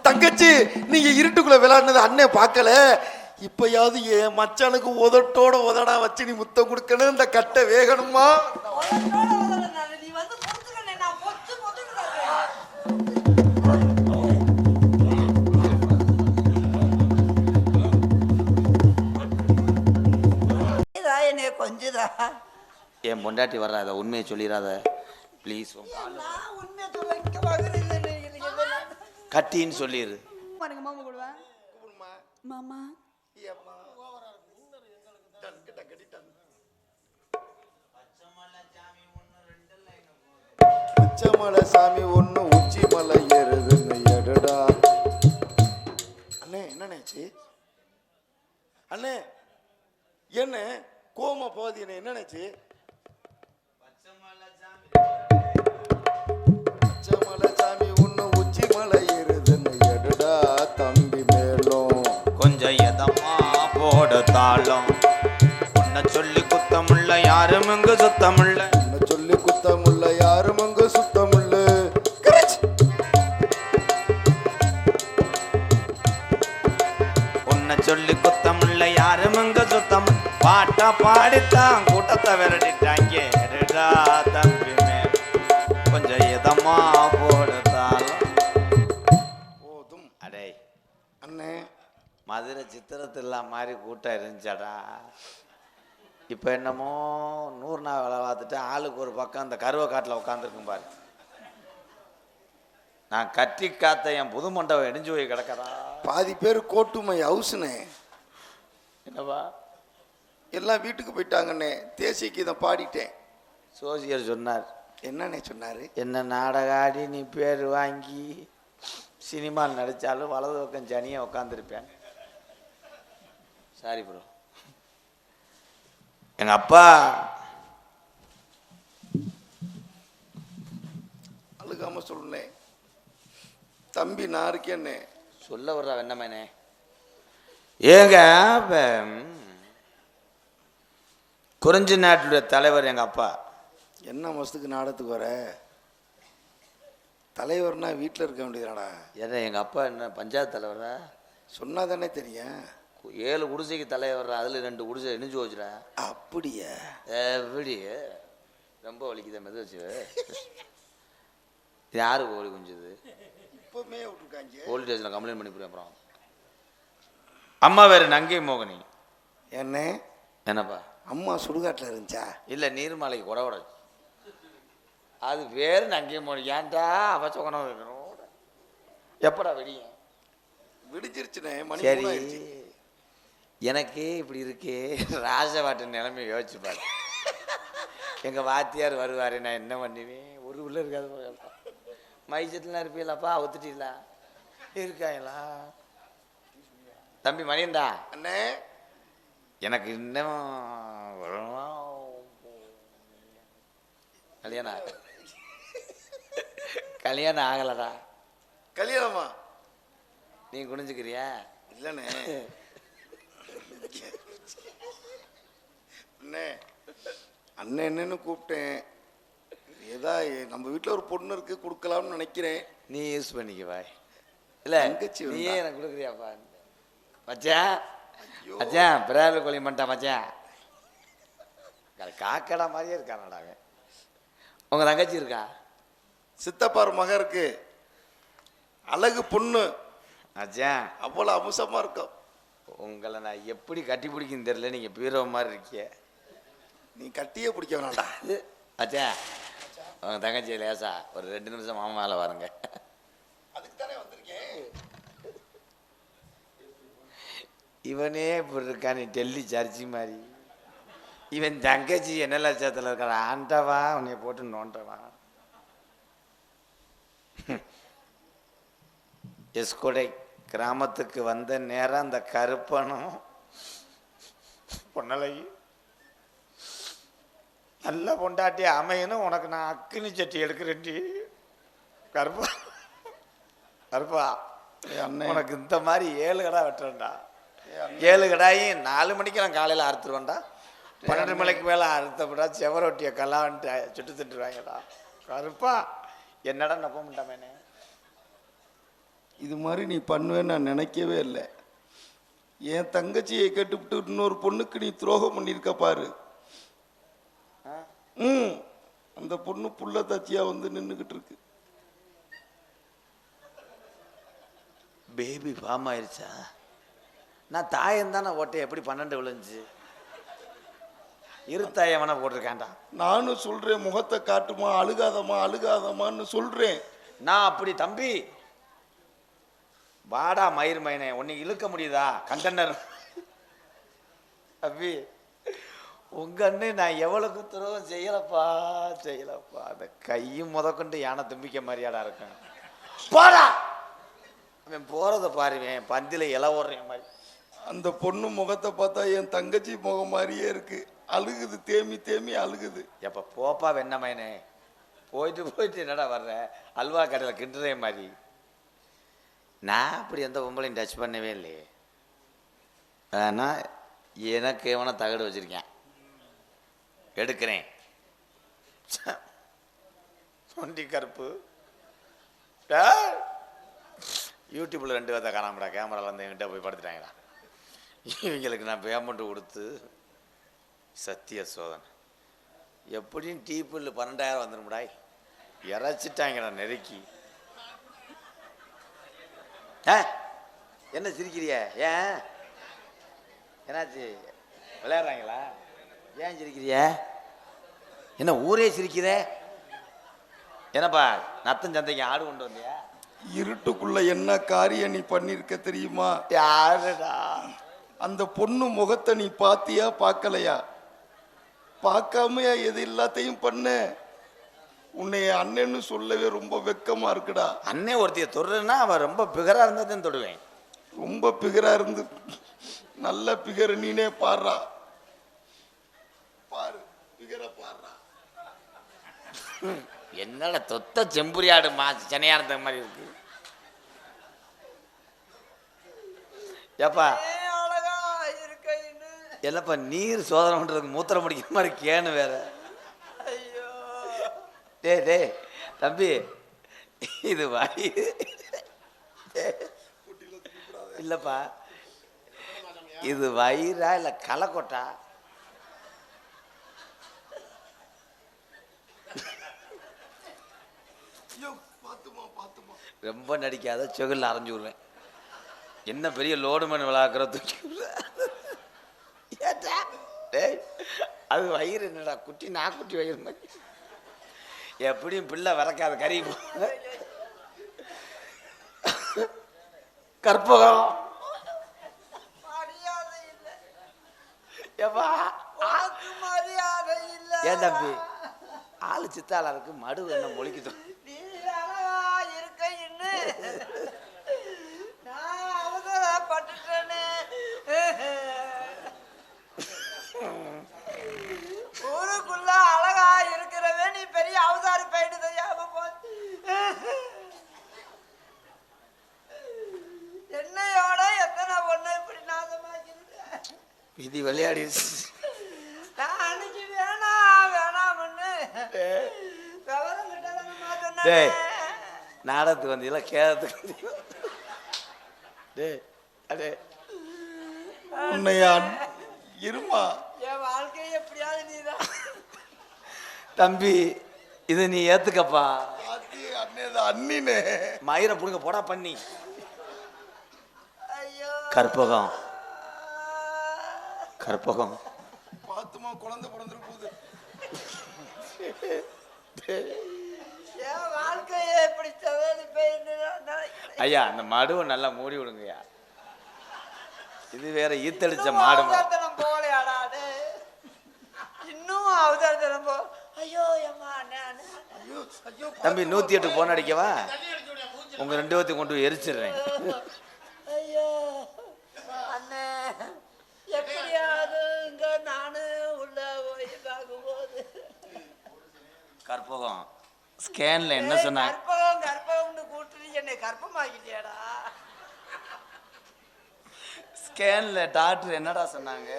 தங்கச்சி நீங்க இருட்டுக்குள்ள விளையாடுனது அண்ணன் பார்க்கல. இப்பயாவது என் மச்சானுக்கு உதட்டோட உதடா வச்சு நீ முத்தம் கொடுக்கணும். இந்த கட்டை வேகணுமா? கொஞ்சதா என் பொண்டாட்டி வர்றாத, உண்மையை சொல்லிடாத ப்ளீஸ். கட்டின்னு சொல்லிடு. மாமா பச்சைமலை சாமி ஒண்ணு உச்சி மலை ஏறுதுன்னு எடடா. அண்ணே என்னண்ணேச்சு? அண்ணே என்ன கோமா போகுது? என்னண்ணேச்சு? பச்சைமலை சாமி ஒண்ணு உச்சி மலை ஏறுதுன்னு எடடா தம்பி மேலும் கொஞ்சம் எதமா போட தாளம். உன்னை சொல்லி குத்தமுள்ள யாரும் இங்கு சுத்தமுள்ள. உன்னை சொல்லி குத்தமுள்ள யாரும் அங்கு சுத்தமுள்ள. உன்னை சொல்லி குத்தமுள்ள யாரும் இங்கு சுத்தம். பாட்டா பாடித்தான் கூட்டத்தை விரட்டிட்டாங்க. எடுடா தம்பி மேல் கொஞ்சம் எதமா போட தாளம். போதும் அடே அண்ணே. மதுரை சித்திரத்தில்லா மாதிரி கூட்டம் இருந்துச்சாடா. இப்போ என்னமோ 100 நாள் வேலை பார்த்துட்டு ஆளுக்கு ஒரு பக்கம் அந்த கருவை காட்டில் உட்காந்துருக்கும் பாரு. நான் கட்டி காத்த என் புது மண்டபம் இடிஞ்சு போய் கிடக்கறா. பாதி பேர் கோட்டுமை ஹவுஸ்னே. என்னப்பா? எல்லாம் வீட்டுக்கு போயிட்டாங்கண்ணே. தேசிக்கு இதை பாடிட்டேன். சோசியர் சொன்னார். என்னண்ணே சொன்னாரு? என்ன நாடக ஆடி நீ பேர் வாங்கி சினிமாவில் நடித்தாலும் வலது பக்கம் சனியாக உட்காந்துருப்பேன். Sorry bro. எங்கள் அப்பா அழுகாம சொல்லுனேன். தம்பி நான் இருக்கேன்னே. சொல்ல வர்றா வெண்ணமேனே. ஏங்க குறிஞ்சி நாட்டுடைய தலைவர் எங்கள் அப்பா. என்ன மாதத்துக்கு நாடத்துக்கு வர? தலைவர்னா வீட்டில் இருக்க வேண்டியதுடா. ஏன்னா எங்கள் அப்பா என்ன பஞ்சாயத்து தலைவரா? சொன்னா தானே தெரியும். 7 குடிசைக்கு தலைவர், அதில் 2 குடிசை இணைஞ்சு வச்சுறேன். அப்படியா? எப்படி ரொம்ப வலிக்குத மெது வச்சு. யாருக்கு ஓடி குஞ்சுது? இப்பவுமே விட்டுருக்காங்க. போலீஸ் ஸ்டேஷனில் கம்ப்ளைண்ட் பண்ணி போய் அப்புறம். அம்மா வேறு நங்கை மோகினி. என்ன என்னப்பா? அம்மா சுடுகாட்டில் இருந்துச்சா? இல்லை நீர்மலைக்கு கொட கொட. அது வேறு நங்கை மோகினி. ஏன்டா அவசகுணம் வைக்கணும்? எப்படா வெடியும்? விடிஞ்சிருச்சுனே. மணி சரி, 3 ஆயிடுச்சு. எனக்கு இப்படி இருக்கு ராஜவாட்டு நிலைமை யோசிச்சு பாரு. எங்கள் வாத்தியார் வருவார், நான் என்ன பண்ணுவேன்? ஒரு உள்ள இருக்காது. மைசத்துலாம் இருப்பீங்களாப்பா? ஒத்துட்டீங்களா? இருக்காங்களா? தம்பி மணியண்டா அண்ணே, எனக்கு இன்னும் கல்யாணம் ஆகலடா. கல்யாணமா? நீ குனிஞ்சுக்கிறியா? இல்லைண்ணே. அண்ணே அண்ணன் என்னன்னு கூப்பிட்டேன். ஏதா நம்ம வீட்டில் ஒரு பொண்ணு இருக்கு, கொடுக்கலாம்னு நினைக்கிறேன். நீ யூஸ் பண்ணிக்க பாய். இல்லை நீயே எனக்கு கொடுக்குறியாப்பா? மச்சான் மச்சான் பிராவில் கொல்லி பண்ணிட்டான் மச்சான். காக்கடா மாதிரியே இருக்கானடா அவன். உங்கள் தங்கச்சி இருக்கா? சித்தப்பார் மக இருக்கு. அழகு பொண்ணு மச்சான். அவ்வளோ அம்சமாக இருக்கும். உங்களை நான் எப்படி கட்டி பிடிக்குன்னு தெரியல. நீங்கள் பீரோ மாதிரி இருக்கிய. நீ கட்டியே பிடிக்க வேணாண்டா. மச்சான் உங்கள் தங்கச்சி லேசா ஒரு 2 நிமிஷம் மாமா மேலே வாருங்க. அதுக்கு தானே வந்திருக்கேன். இவனே இப்படி இருக்கா? நீ டெல்லி சர்ச்சி மாதிரி. இவன் தங்கச்சி என்ன லட்சத்தில் இருக்கிற ஆண்டவா உன்னைய போட்டு நோண்டவா. எஸ்கொடை கிராமத்துக்கு வந்த நேரம் அந்த கருப்பனும் பொன்னலை நல்ல பொண்டாட்டி அமையணும். உனக்கு நான் அக்கினி சட்டி எடுக்கிறேன்டி கருப்பா. கருப்பா உனக்கு இந்த மாதிரி 7 கடா வெட்டுறேன்டா. 7 கடாயும் 4 மணிக்கு நான் காலையில் அறுத்துருவேன்டா. 12 மணிக்கு மேலே அறுத்தப்படா செவரொட்டியை கல்லான்ட்டு சுட்டு திட்டுருவாங்கடா. கருப்பா என்னடா நம்ப மாட்டாமேனே. இது மாதிரி நீ பண்ணுவேன்னு நான் நினைக்கவே இல்லை. என் தங்கச்சியை கேட்டுவிட்டு இன்னொரு பொண்ணுக்கு நீ துரோகம் பண்ணியிருக்க பாரு. அந்த பொண்ணு புள்ள தாச்சியா வந்து நின்றுகிட்டு இருக்கு. பேபி ஃபார்ம் ஆயிடுச்சா? நான் தாயம் தானே ஓட்டை, எப்படி 12 விழுந்துச்சு? இருத்தாயவனா போட்டிருக்காண்டா. நானும் சொல்றேன், முகத்தை காட்டுமா, அழுகாதமா அழுகாதமான்னு சொல்றேன். நான் அப்படி தம்பி வாடா மயிர் மயனே, உன்னை இழுக்க முடியுதா கண்டனர்? தம்பி உங்க அண்ணே நான் எவ்வளவுக்கு துரோகம் செய்யலப்பா. அந்த கையும் முதற்கொண்டு யானை தும்பிக்க மாதிரியாடா இருக்கேன். போடா, அவன் போறத பாருவேன், பந்தில இலை ஓடுறேன் மாதிரி. அந்த பொண்ணு முகத்தை பார்த்தா என் தங்கச்சி முகம் மாதிரியே இருக்கு. அழுகுது, தேமி தேமி அழுகுது. எப்ப போப்பா வெண்ணமயனே, போயிட்டு என்னடா வர்ற, அல்வா கடையில் கிண்டுறே மாதிரி. நான் அப்படி எந்த பொம்பளையும் டச் பண்ணவே இல்லையே. ஆனால் எனக்கு எவனை தகடு வச்சிருக்கேன், எடுக்கிறேன். சொண்டி கருப்பு யூடியூப்பில் 2 பேர்த்த காணாமடா, கேமராவில் வந்து என்கிட்ட போய் படுத்துட்டாங்கடா. இவங்களுக்கு நான் பேமெண்ட்டு கொடுத்து சத்திய சோதனை எப்படியும் டீப்பில் 12,000 வந்துடும்டா. இறச்சிட்டாங்கடா நெருக்கி. என்ன சிரிக்கிறிய? ஏன் என்னாச்சு? விளையாடுறாங்களா? ஏன் சிரிக்கிறிய? என்ன ஊரே சிரிக்கிற? என்னப்பா நத்தம் சந்தைக்கு ஆடு கொண்டு வந்தியா? இருட்டுக்குள்ள என்ன காரியம் நீ பண்ணிருக்க தெரியுமா? யாருடா? அந்த பொண்ணு முகத்தை நீ பாத்தியா பார்க்கலையா? பார்க்காமையா எது எல்லாத்தையும் பண்ண? உன்னை அண்ணன்னு சொல்லவே ரொம்ப வெக்கமா இருக்குடா. அண்ணே ஒருத்தைய தொடுறேன்னா அவன் ரொம்ப பிகரா இருந்ததுன்னு தொடுவேன். ரொம்ப பிகரா இருந்து நல்ல பிகர நீனே பாடுறா. பாரு பிகர பாடுறா. என்னடா தொத்த செம்புரியாடு சென்னையானது மாதிரி இருக்கு. ஏப்பா என்னப்பா நீர் சோதனை பண்றதுக்கு மூத்திரம் முடிக்கிற மாதிரி கேனு வேற. டே தம்பி, இது வயிறு இல்லப்பா, இது வயிறா இல்ல களைக்கொட்டா? ரொம்ப நடிக்காத, செகுல்ல அரைஞ்சு விடுவேன். என்ன பெரிய லோடு மண் விளாக்குற தூக்கி. அது வயிறு என்னடா குட்டி, நாக்குட்டி வயிறு மாதிரி. எப்படியும் பிள்ளை வரக்காத கறி. கற்பகம் ஏன் தம்பி ஆளு சித்தாளா இருக்கு, மடு என்ன மொழிக்குது? ஊருக்குள்ள அழகா இருக்கிறவே நீ பெரிய அவதாரி போயிட்டு தெரியாம போச்சு. என்னையோட எத்தனை பொண்ணு இப்படி நாசமாக்கிருக்க. விதி விளையாடி நான் அன்னைக்கு வேணாம்னு விவரம் கிட்ட நாடகத்துக்கு வந்தீங்களா கேரத்துக்கு? உன்னையா இருமா, என் வாழ்க்கையை எப்படியாவது நீதான். தம்பி இது நீ ஏத்துக்கப்பா. அண்ணினே மயிரை புடுங்க போடா பண்ணி. ஐயோ கற்பகம் கற்பகம் பாத்துமா, குழந்தை பிறந்துரு போகுது. என் வாழ்க்கையை எப்படி சவேலி போயின்னு ஐயா, அந்த மடுவை நல்லா மூடி விடுங்கய்யா. இது வேற ஈத்தடிச்ச மாடு. போலையாடா இன்னும் அவதாரத்தனம் போ. ஐயோ அம்மா தம்பி 108 போன் அடிக்கவா? உங்க 2 பேர்த்தையும் கொண்டு போய் எரிச்சிடுறேன். ஐயோ அண்ணே, எப்படியாவது இங்க நானு உள்ள போய் பார்க்கும்போது. கற்பகம் ஸ்கேன்ல என்ன சொன்னாங்க? கற்பகம்னு கூப்பிட்டு என்னை கற்பமாக்கிட்டியாடா. ஸ்கேன்ல டாக்டர் என்னடா சொன்னாங்க?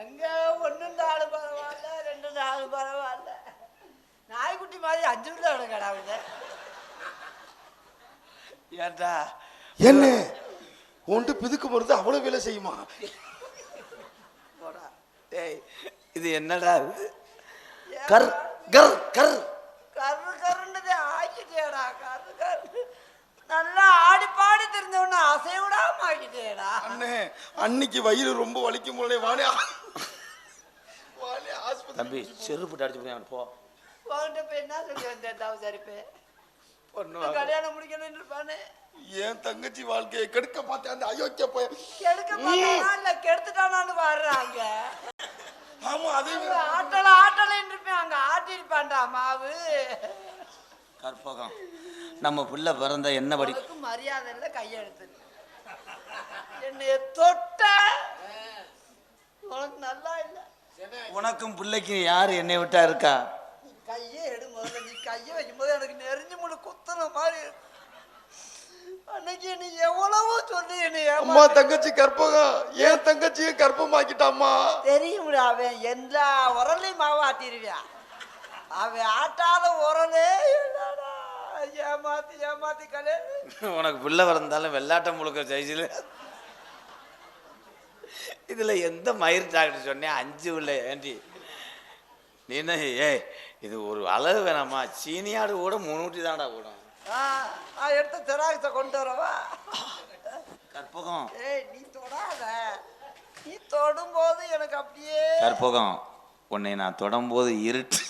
அங்க 1 நாள் பரவாயில்ல, 2 நாள் பரவாயில்ல, நாய்க்குட்டி மாதிரி 5 நிமிஷம் கிடாவுங்க. ஏன்டா என்ன ஒன்று பிதுக்கு மருந்து அவ்வளவு வேலை செய்யுமா? போடா. டேய் இது என்னடா இது? கர் கர் கர் கரு கருண்டதே ஆக்கிட்டேடா. கரு கரு நல்லா ஆடி பாடி தெரிஞ்சவன அசைவிடாம ஆக்கிட்டேடா. அண்ணே அன்னைக்கு வயிறு ரொம்ப வலிக்கும் போதே வாணி ஆஸ்பத்திரி. தம்பி செருப்பு அடிச்சு போய் போ. உன்கிட்ட போய் என்ன சொல்லி வந்தேன் சரிப்பே? பொண்ணு கல்யாணம் முடிக்கணும்னு இருப்பானே. என் தங்கச்சி வாழ்க்கையை கெடுக்க பார்த்தேன் அந்த அயோக்கிய போய். கெடுக்க பார்த்தானா இல்ல கெடுத்துட்டானான்னு வர்றாங்க. ஆமா அதே ஆட்டலன்னு இருப்பேன். அங்க ஆட்டிருப்பான்டா மாவு. கற்பகம் நம்ம பிள்ளை பிறந்த என்ன படி மரியாதை இல்ல கையெழுத்து என்னைய தொட்ட உனக்கு நல்லா இல்ல. உனக்கும் பிள்ளைக்கும் யாரு என்னை விட்டா இருக்கா? நீ கையே எடு முதல்ல. நீ கையை வைக்கும் போது எனக்கு நெறிஞ்சு முழு குத்துன மாதிரி இருக்கு. அன்னைக்கு நீ எவ்வளவோ சொல்லி அம்மா தங்கச்சி கற்பகம் என் தங்கச்சியும் கற்பமாக்கிட்டாமா. தெரியும். அவன் எல்லா உரலையும் மாவு ஆட்டிடுவான். அவன் ஆட்டாத உரலே இல்லடா. ஏமாத்தி ஏமாத்தி கல்யாணம். உனக்கு பிள்ளை பிறந்தாலும் வெள்ளாட்டம் முழுக்க சைஸில் இதுல எந்த மயிர் டாக்டர் சொன்னேன் 5 பிள்ளை ஏண்டி நீ என்ன? இது ஒரு அளவு வேணாமா? சீனியாடு கூட 3 ஊட்டி தான்டா கூடும். எடுத்த ஜெராக்ஸை கொண்டு வரவா? கற்பகம் நீ தொடாத. நீ தொடும்போது எனக்கு அப்படியே கற்பகம் உன்னை நான் தொடும்போது இருட்டு.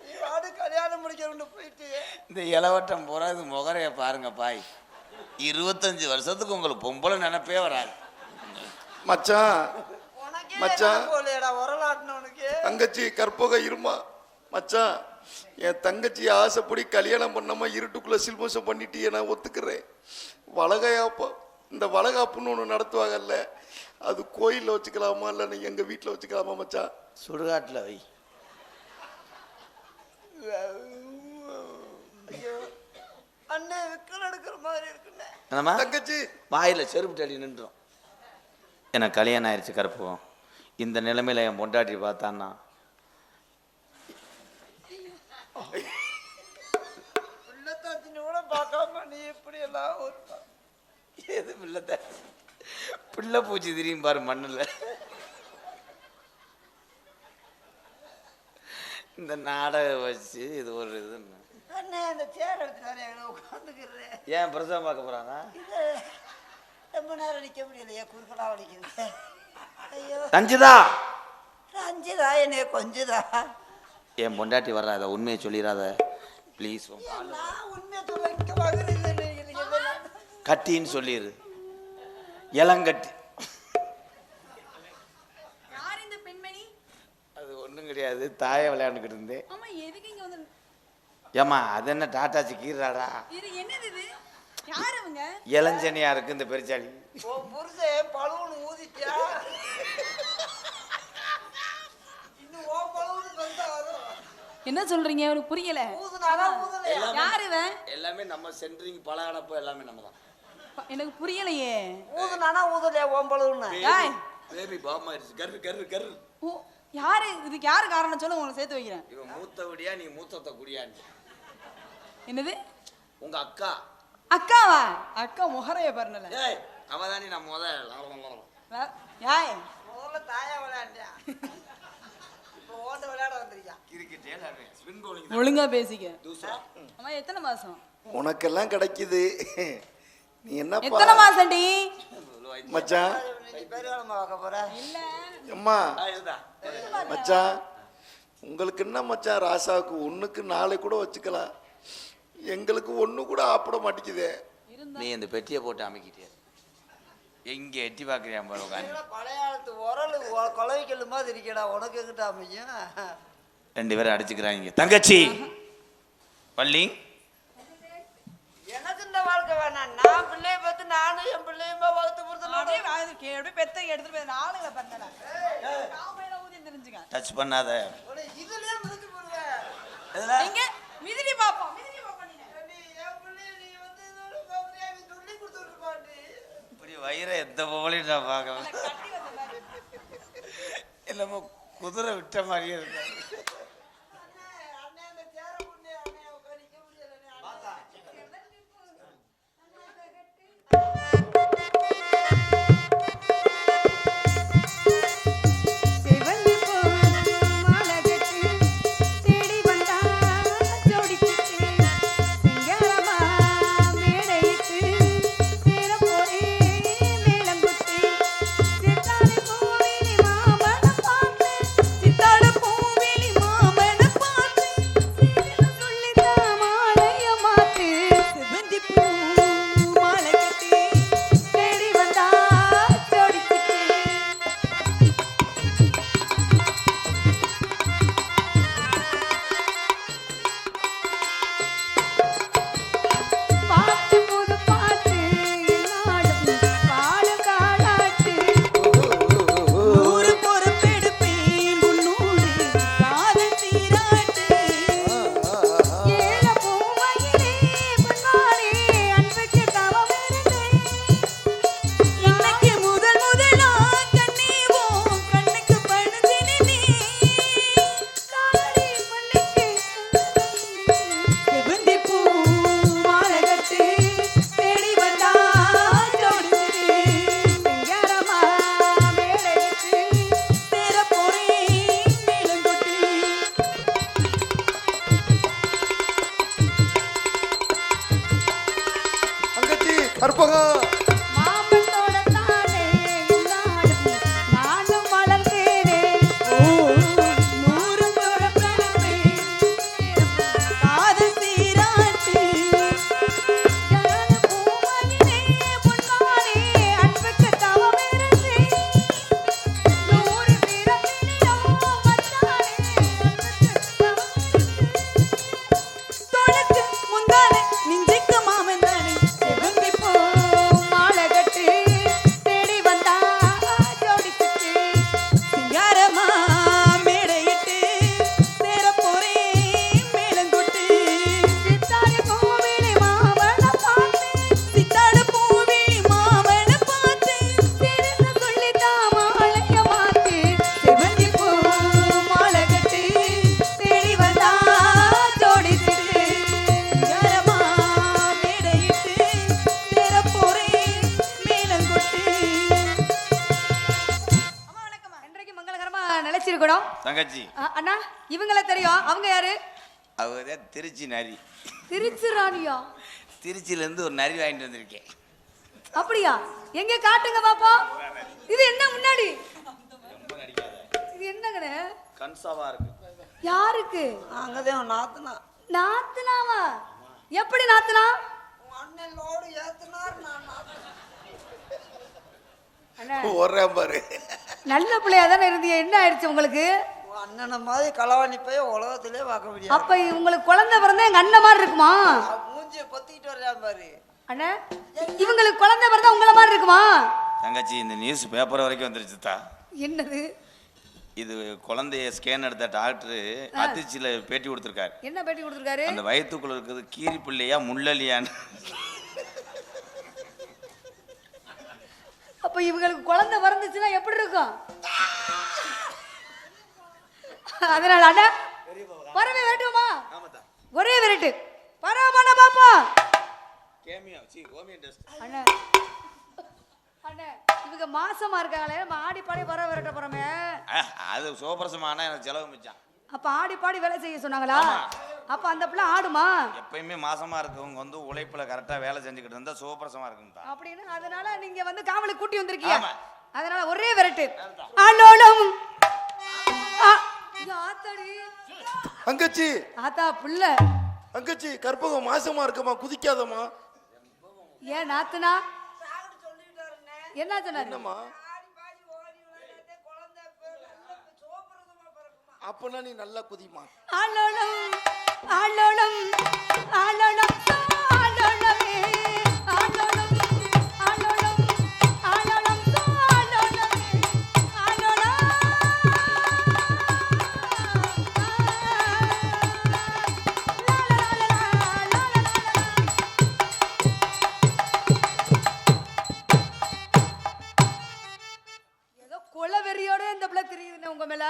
நீ கல்யாணம் முடிக்கணும்னு போயிட்டு இந்த இளவட்டம் போற இது முகரைய பாருங்க பாய். 25 வருஷத்துக்கு உங்களுக்கு பொம்பளை நினைப்பே வராது. மச்சான் மச்சான் போலேடா உரலாட்டினவனுக்கு. தங்கச்சி கற்பகம் இருமா மச்சான். என் தங்கச்சி ஆசைப்படி கல்யாணம் பண்ணாம இருட்டுக்குள்ள சில்மோசம் பண்ணிட்டு நான் ஒத்துக்கிறேன். வளகாப்பு இந்த வளகாப்புன்னு ஒன்று நடத்துவாங்கல்ல, அது கோயிலில் வச்சுக்கலாமா இல்லை நீ எங்க வீட்டில் வச்சுக்கலாமா மச்சான்? சுடுகாட்டில் வை. அண்ணன் விக்கல் எடுக்கிற மாதிரி இருக்குண்ணே. தங்கச்சி வாயில செருப்பு தடி நின்றோம். எனக்கு கல்யாணம் ஆயிடுச்சு கற்பகம். இந்த நிலைமையில என் பொண்டாட்டி பார்த்தான்னா கூட பார்க்காம நீ இப்படி எல்லாம் எது பிள்ளை பிள்ளை பூச்சி திரியும் பாரு மண்ணுல. இந்த நாடகம் வச்சு இது ஒரு இது இந்த சேர் எடுத்து உட்காந்துக்கிறேன். ஏன் பிரசவம் பார்க்க போறானா? ரொம்ப நேரம் நிக்க முடியலையே, குறுக்கலா வலிக்குது. ஐயோ ரஞ்சிதா ரஞ்சிதா என்னைய கொஞ்சதா. என் பொண்டாட்டி வர்றாத உண்மையை சொல்லிடாத ப்ளீஸ். உண்மையை சொல்ல கட்டின்னு சொல்லிடு. இளங்கட்டி அது ஒன்றும் கிடையாது. தாயை விளையாண்டுக்கிட்டு இருந்தேன். ஏமா அது என்ன டாட்டாச்சி கீராடா? இளஞ்சனியா இருக்கு இந்த பெருச்சாளி. புருஷன் பழுவுன்னு ஊதிட்டியா? இன்னும் ஓ பழுவுன்னு வந்தாரோ? என்ன சொல்றீங்க? எனக்கு புரியல. யாரு இவன்? எல்லாமே நம்ம சென்ட்ரிங் பலகடப்போ எல்லாமே நம்ம தான். எனக்கு புரியலையே. ஊதுனானா ஊதலையா ஓம் பழுவுன்னு? பேபி பாமா இருக்கு. கரு கரு கரு. ஓ யாரு இதுக்கு யாரு காரணம் சொல்ல உங்களுக்கு சேர்த்து வைக்கிறேன். இவன் மூத்தவடியா நீ மூத்தத்தை குடியான்னு. என்னது? உங்க அக்கா. அக்காவா? அக்கா முகரைய பாருனல. ஏய் அவதானே நான் முதல்ல ஏய் முதல்ல தாயா விளையாண்டியா? இப்போ ஓட்ட விளையாட வந்திருக்கியா? கிரிக்கெட் ஏலாடுறேன். ஸ்பின் பவுலிங் ஒழுங்கா பேசிக்க. தூசா. அம்மா எத்தனை மாசம்? உனக்கெல்லாம் கிடைக்குது. நீ என்ன எத்தனை மாசம்டி மச்சான்? நீ பெருகாலமா பார்க்க போற? இல்ல அம்மா இதுதா. மச்சான் உங்களுக்கு என்ன மச்சான்? ராசாவுக்கு 1க்கு 4 கூட வச்சுக்கலாம். எங்களுக்கு 1 கூட ஆப்பிட மாட்டேங்குதே. நீ இந்த பெட்டியை போட்டு அமைக்கிட்டே எங்க எட்டி பாக்குறியா பாரு. பழைய காலத்து உரல் கொலவைக்கல் மாதிரி இருக்கடா. உனக்கு எங்கிட்ட அமையும்? 2 பேரும் அடிச்சுக்கிறாங்க. தங்கச்சி பள்ளி எனக்கு இந்த வாழ்க்கை வேணாம். நான் பிள்ளைய பார்த்து நானும் என் பிள்ளையுமா வகுத்து அப்படியே பெத்த எடுத்துட்டு போய் நாளுல பண்ணல. காமையில ஊதி தெரிஞ்சுக்க. டச் பண்ணாத. இதுலயே முடிச்சு போடுவேன். எங்க மிதிரி பாப்போம். மிதிரி பாப்போம். நீ என் பிள்ளைய நீ வந்து இதோட கவனியா நீ சொல்லி கொடுத்துட்டு பாண்டி. இப்படி வயிறை எந்த போகலையும் நான் பார்க்க கட்டி வந்த மாதிரி. என்னமோ குதிரை விட்ட மாதிரியே இருக்கு. கற்பகம் மாமனோட தானே நாடும் நானும் வளர்ந்தேனே நூறு பிறப்பெடுத்து காதல் தீராச்சு ஞான பூமணியே பொன்மானே அன்புக்கு தவமிருந்து நூறு பிறப்பினிலும் மச்சானே தோளுக்கு முந்தானே நெஞ்சுக்கு மாமன் தானே செவந்தி பூ மாலை கட்டி தேடி வந்தா ஜோடிச்சுட்டு சிங்காரமா மேடையிட்டு சேர போறேன் மேலங்கொட்டு சித்தாடு பூவிலி மாமனை பார்த்து சித்தாடு பூவிலி மாமனை பார்த்து சிறந்த சொல்லிட்டா மாலைய மாத்து செவந்தி பூ மாலை கட்டி தேடி வந்தா ஜோடிச்சுட்டு சிங்காரமா மேடையிட்டு சேர போறேன் மேலங்கொட்டு. அம்மா வணக்கம்மா. இன்றைக்கு மங்களகரமா நிலைச்சிருக்கணும். தங்கச்சி அண்ணா இவங்கள தெரியும். அவங்க யாரு? அவங்க திருச்சி நரி. திருச்சி ராணியா? திருச்சியிலேருந்து ஒரு நரி வாங்கிட்டு வந்திருக்கேன். அப்படியா? எங்க காட்டுங்க பாப்போம். இது என்ன முன்னாடி? இது என்னங்கண்ணே? கன்சாவா இருக்கு. யாருக்கு? அங்கதான் நாத்துனா நாத்துனாவா? எப்படி நாத்துனா? உன் அண்ணன் லோடு ஏத்துனார் நான் நாத்துனா. அண்ணா ஒரே பாரு நல்ல பிள்ளையா தானே இருந்தீங்க. என்ன ஆயிடுச்சு உங்களுக்கு? உன் அண்ணனை மாதிரி களவாணி போய் உலகத்திலே பார்க்க முடியாது. அப்ப உங்களுக்கு குழந்தை பிறந்தா எங்க அண்ணன் மாதிரி இருக்குமா? மூஞ்சியை பொத்திக்கிட்டு வர்றான் பாரு. அண்ணா இவங்களுக்கு குழந்தை பிறந்தா உங்கள மாதிரி இருக்குமா? தங்கச்சி இந்த நியூஸ் பேப்பர் வரைக்கும் வந்துருச்சுதா. என்னது? இது குழந்தைய ஸ்கேன் எடுத்த டாக்டர் அதிர்ச்சியில் பேட்டி கொடுத்துருக்காரு. என்ன பேட்டி கொடுத்துருக்காரு? அந்த வயிற்றுக்குள்ள இருக்கிறது கீரி பிள்ளையா முள்ளலியான்னு. அப்ப இவங்களுக்கு குழந்தை பிறந்துச்சுன்னா எப்படி இருக்கும்? அதனால அண்ணா வரவே வேண்டுமா? ஒரே விரட்டு பரவாயில்ல பாப்பா. அண்ணா அண்ணா இவங்க மாசமா இருக்காங்களே, நம்ம ஆடி பாடி வர விரட்ட போறோமே. அது சோபரசமான எனக்கு செலவு மிச்சான். அப்ப ஆடி பாடி வேலை செய்ய சொன்னாங்களா? அப்ப அந்த பிள்ளை ஆடுமா? எப்பயுமே மாசமா இருக்கவங்க வந்து உழைப்புல கரெக்டா வேலை செஞ்சுக்கிட்டு இருந்தா சோபரசமா இருக்கும் தான். அப்படின்னு அதனால நீங்க வந்து காவலுக்கு கூட்டி வந்திருக்கீங்க. ஆமா. அதனால ஒரே விரட்டு ஆளோளம். ஆத்தாடி அங்கச்சி ஆத்தா புள்ள. அங்கச்சி கற்பகம் மாசமா இருக்கமா, குதிக்காதம்மா. ஏன் நாத்துனா என்ன சொன்னாரு? என்னம்மா அப்பனா நீ நல்லா குதிமா. ஆளோளம் ஆளோளம் ஆளோளம் ஆளோளமே ஆளோளம் ஆளோளம் ஆளோளம் ஆளோளமே ஆளோளம். ஏதோ கொலவெறியோட இந்த பிள்ளை தெரியுதுன்னு உங்க மேல.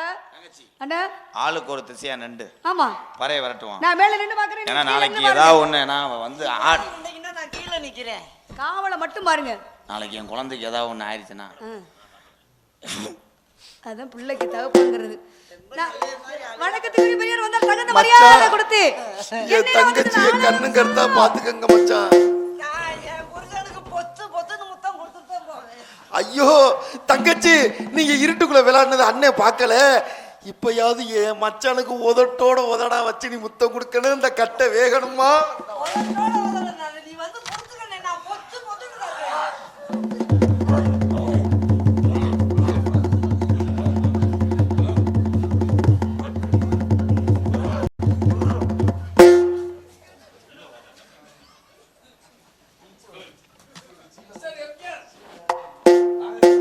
அண்ணா ஆளுக்கு ஒரு திசையா நண்டு ஆமா பறைய விரட்டுவான். நான் மேல நின்னு பாக்குறேன். ஏன்னா நாளைக்கு ஏதாவது ஒண்ணு நான் வந்து இன்னைக்குன்னா நான் கீழே நிக்கிறேன். காவலை மட்டும் பாருங்க. நாளைக்கு என் குழந்தைக்கு ஏதாவது ஒண்ணு ஆயிடுச்சுன்னா அதான் பிள்ளைக்கு தகப்புங்கிறது. வணக்கத்துக்கு பெரியவர் வந்தா தகுந்த மரியாதை கொடுத்து என் தங்கச்சிய கண்ணு கருத்தா பாத்துக்கங்க மச்சான். நான் என் புருஷனுக்கு பொத்து பொத்துன்னு முத்தம் கொடுத்துட்டு தான் போவேன். ஐயோ தங்கச்சி, நீங்க இருட்டுக்குள்ள விளையாடுனது அண்ணன் பார்க்கல. இப்பயாவது என் மச்சானுக்கு உதட்டோட உதடா வச்சு நீ முத்தம் கொடுக்கணும். இந்த கட்டை வேகணுமா? உதட்டோட உதட